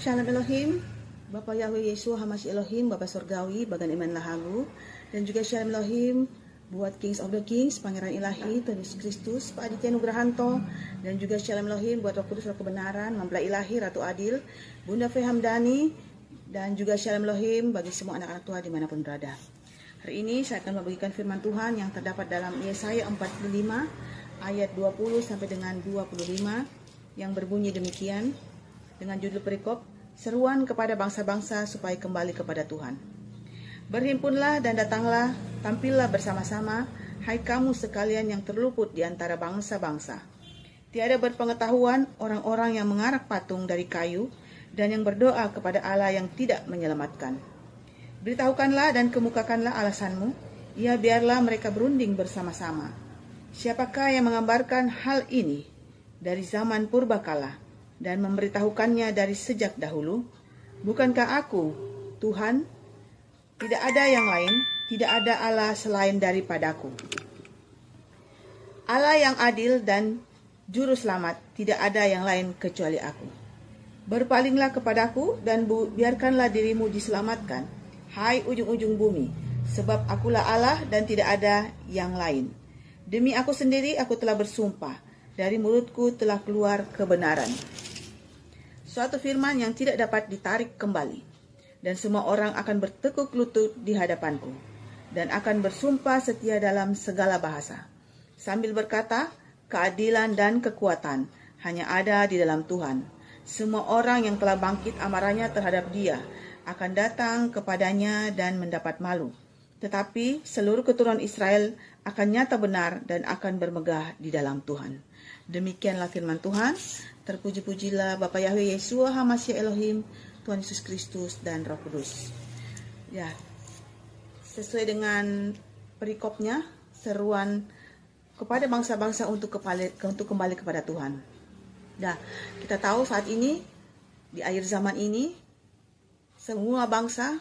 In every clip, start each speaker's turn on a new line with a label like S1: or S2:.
S1: Shalom Elohim, Bapa Yahweh Yesus Hamasyi Elohim, Bapa Surgawi, Bagan Iman Lahagu, dan juga Shalom Elohim buat Kings of the Kings, Pangeran Ilahi, Tuhan Yesus Kristus, Pak Aditya Nugrahanto, dan juga Shalom Elohim buat Roh Kudus, Roh Kebenaran, Mempelai Ilahi, Ratu Adil, Bunda Fe Hamdani, dan juga Shalom Elohim bagi semua anak-anak Tuhan dimanapun berada. Hari ini saya akan membagikan firman Tuhan yang terdapat dalam Yesaya 45 ayat 20 sampai dengan 25 yang berbunyi demikian dengan judul perikop, seruan kepada bangsa-bangsa supaya kembali kepada Tuhan. Berhimpunlah dan datanglah, tampillah bersama-sama, hai kamu sekalian yang terluput di antara bangsa-bangsa. Tiada berpengetahuan orang-orang yang mengarak patung dari kayu dan yang berdoa kepada Allah yang tidak menyelamatkan. Beritahukanlah dan kemukakanlah alasanmu, ya biarlah mereka berunding bersama-sama. Siapakah yang menggambarkan hal ini dari zaman purbakala dan memberitahukannya dari sejak dahulu? Bukankah aku, Tuhan? Tidak ada yang lain, tidak ada Allah selain daripadaku. Allah yang adil dan juru selamat, tidak ada yang lain kecuali aku. Berpalinglah kepadaku dan biarkanlah dirimu diselamatkan, hai ujung-ujung bumi, sebab akulah Allah dan tidak ada yang lain. Demi aku sendiri aku telah bersumpah, dari mulutku telah keluar kebenaran. Suatu firman yang tidak dapat ditarik kembali, dan semua orang akan bertekuk lutut di hadapanku, dan akan bersumpah setia dalam segala bahasa, sambil berkata, keadilan dan kekuatan hanya ada di dalam Tuhan. Semua orang yang telah bangkit amarahnya terhadap dia akan datang kepadanya dan mendapat malu. Tetapi seluruh keturunan Israel akan nyata benar dan akan bermegah di dalam Tuhan. Demikianlah firman Tuhan. Terpuji-pujilah Bapa Yahweh Yesus Hamasyi Elohim, Tuhan Yesus Kristus dan Roh Kudus. Ya, sesuai dengan perikopnya, seruan kepada bangsa-bangsa untuk kembali kepada Tuhan. Nah, kita tahu saat ini di akhir zaman ini semua bangsa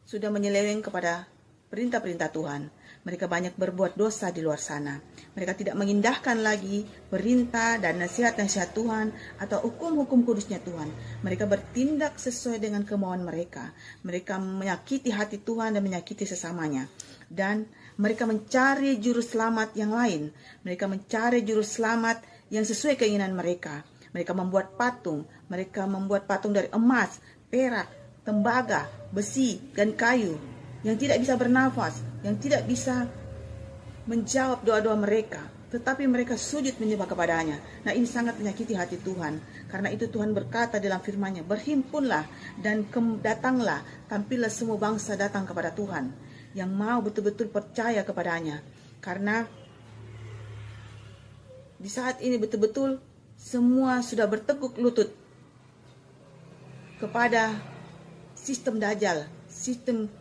S1: sudah menyeleweng kepada perintah-perintah Tuhan. Mereka banyak berbuat dosa di luar sana. Mereka tidak mengindahkan lagi perintah dan nasihat-nasihat Tuhan atau hukum-hukum kudusnya Tuhan. Mereka bertindak sesuai dengan kemauan mereka. Mereka menyakiti hati Tuhan dan menyakiti sesamanya. Dan mereka mencari juru selamat yang lain. Mereka mencari juru selamat yang sesuai keinginan mereka. Mereka membuat patung. Mereka membuat patung dari emas, perak, tembaga, besi, dan kayu yang tidak bisa bernafas, yang tidak bisa menjawab doa-doa mereka, tetapi mereka sujud menyembah kepadanya. Nah, ini sangat menyakiti hati Tuhan. Karena itu Tuhan berkata dalam firman-Nya, berhimpunlah dan datanglah, tampillah semua bangsa datang kepada Tuhan, yang mau betul-betul percaya kepadanya. Karena di saat ini betul-betul semua sudah bertekuk lutut kepada sistem Dajjal, sistem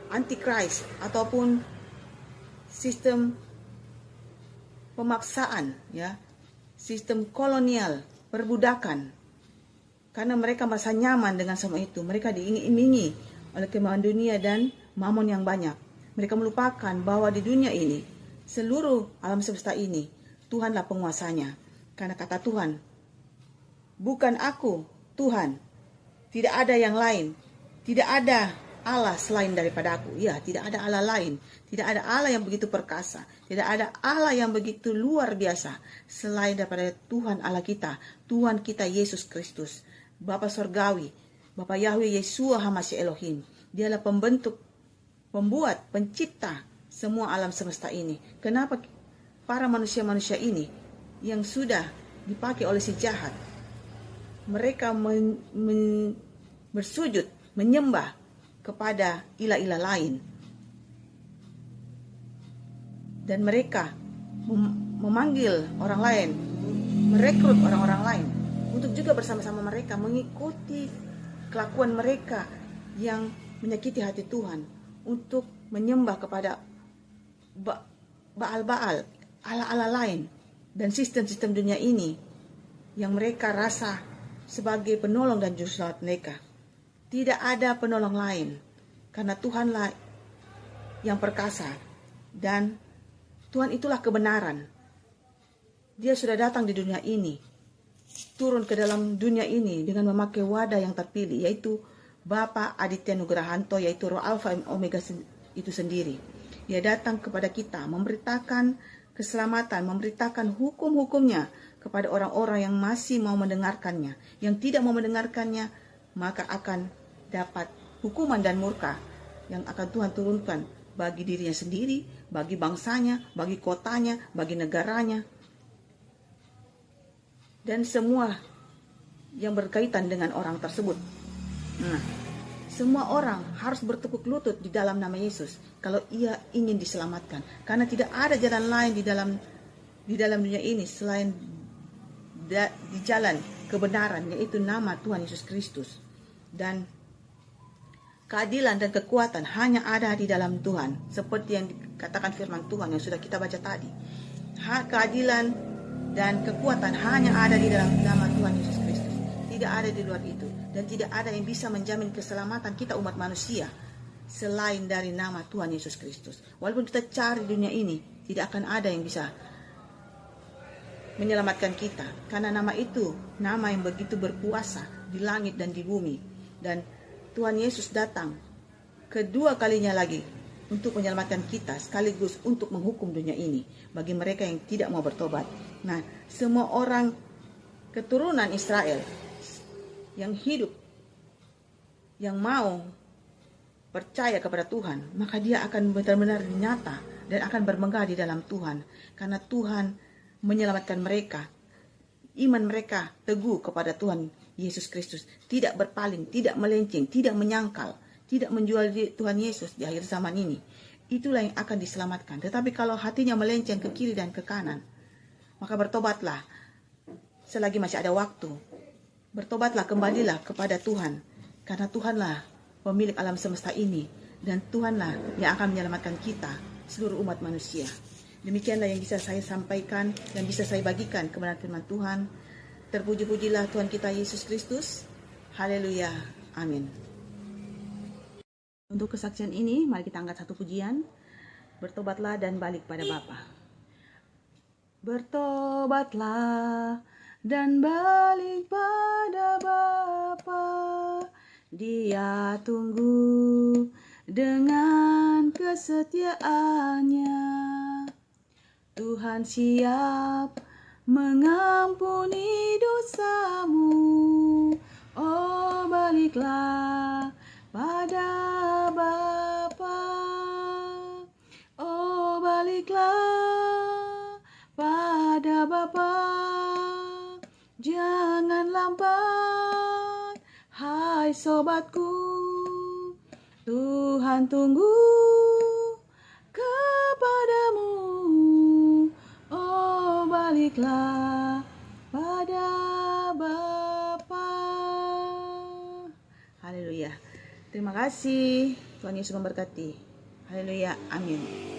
S1: Antichrist, ataupun sistem pemaksaan, ya, sistem kolonial, perbudakan. Karena mereka merasa nyaman dengan semua itu. Mereka diiming-imingi oleh kemauan dunia dan mamon yang banyak. Mereka melupakan bahwa di dunia ini, seluruh alam semesta ini, Tuhanlah penguasanya. Karena kata Tuhan, bukan aku, Tuhan, tidak ada yang lain, tidak ada Allah selain daripada aku. Ya, tidak ada Allah lain. Tidak ada Allah yang begitu perkasa. Tidak ada Allah yang begitu luar biasa selain daripada Tuhan Allah kita, Tuhan kita Yesus Kristus, Bapa Surgawi, Bapa Yahweh Yesus Hamasyi Elohim. Dialah pembentuk, pembuat, pencipta semua alam semesta ini. Kenapa para manusia-manusia ini yang sudah dipakai oleh si jahat, mereka bersujud, menyembah kepada ilah-ilah lain, dan mereka memanggil orang lain, merekrut orang-orang lain untuk juga bersama-sama mereka mengikuti kelakuan mereka yang menyakiti hati Tuhan, untuk menyembah kepada Baal-Baal, Allah-Allah lain, dan sistem-sistem dunia ini yang mereka rasa sebagai penolong dan juru selamat mereka. Tidak ada penolong lain, karena Tuhanlah yang perkasa, dan Tuhan itulah kebenaran. Dia sudah datang di dunia ini turun ke dalam dunia ini dengan memakai wadah yang terpilih, yaitu Bapa Aditya Nugrahanto, yaitu Roh Alfa Omega itu sendiri. Dia datang kepada kita memberitakan keselamatan, memberitakan hukum-hukumnya kepada orang-orang yang masih mau mendengarkannya. Yang tidak mau mendengarkannya, maka akan dapat hukuman dan murka yang akan Tuhan turunkan bagi dirinya sendiri, bagi bangsanya, bagi kotanya, bagi negaranya, dan semua yang berkaitan dengan orang tersebut. Nah, semua orang harus bertekuk lutut di dalam nama Yesus kalau ia ingin diselamatkan, karena tidak ada jalan lain di dalam dunia ini selain di jalan kebenaran, yaitu nama Tuhan Yesus Kristus. Dan keadilan dan kekuatan hanya ada di dalam Tuhan, seperti yang dikatakan firman Tuhan yang sudah kita baca tadi. Keadilan dan kekuatan hanya ada di dalam nama Tuhan Yesus Kristus. Tidak ada di luar itu. Dan tidak ada yang bisa menjamin keselamatan kita umat manusia selain dari nama Tuhan Yesus Kristus. Walaupun kita cari dunia ini, tidak akan ada yang bisa menyelamatkan kita. Karena nama itu, nama yang begitu berkuasa di langit dan di bumi. Dan Tuhan Yesus datang kedua kalinya lagi untuk menyelamatkan kita, sekaligus untuk menghukum dunia ini bagi mereka yang tidak mau bertobat. Nah, semua orang keturunan Israel yang hidup, yang mau percaya kepada Tuhan, maka dia akan benar-benar nyata dan akan bermegah di dalam Tuhan, karena Tuhan menyelamatkan mereka. Iman mereka teguh kepada Tuhan Yesus Kristus, tidak berpaling, tidak melenceng, tidak menyangkal, tidak menjual Tuhan Yesus di akhir zaman ini. Itulah yang akan diselamatkan. Tetapi kalau hatinya melenceng ke kiri dan ke kanan, maka bertobatlah selagi masih ada waktu. Bertobatlah, kembalilah kepada Tuhan, karena Tuhanlah pemilik alam semesta ini, dan Tuhanlah yang akan menyelamatkan kita, seluruh umat manusia. Demikianlah yang bisa saya sampaikan dan bisa saya bagikan kebenaran firman Tuhan. Terpuji-pujilah Tuhan kita Yesus Kristus. Haleluya. Amin. Untuk kesaksian ini, mari kita angkat satu pujian. Bertobatlah dan balik pada Bapa. Bertobatlah dan balik pada Bapa. Dia tunggu dengan kesetiaannya. Tuhan siap mengampuni dosamu. Oh, baliklah pada Bapa. Oh, baliklah pada Bapa. Jangan lambat, hai sobatku. Tuhan tunggu kepadamu. Oh, baliklah pada Bapa. Haleluya. Terima kasih. Tuhan Yesus memberkati. Haleluya. Amin.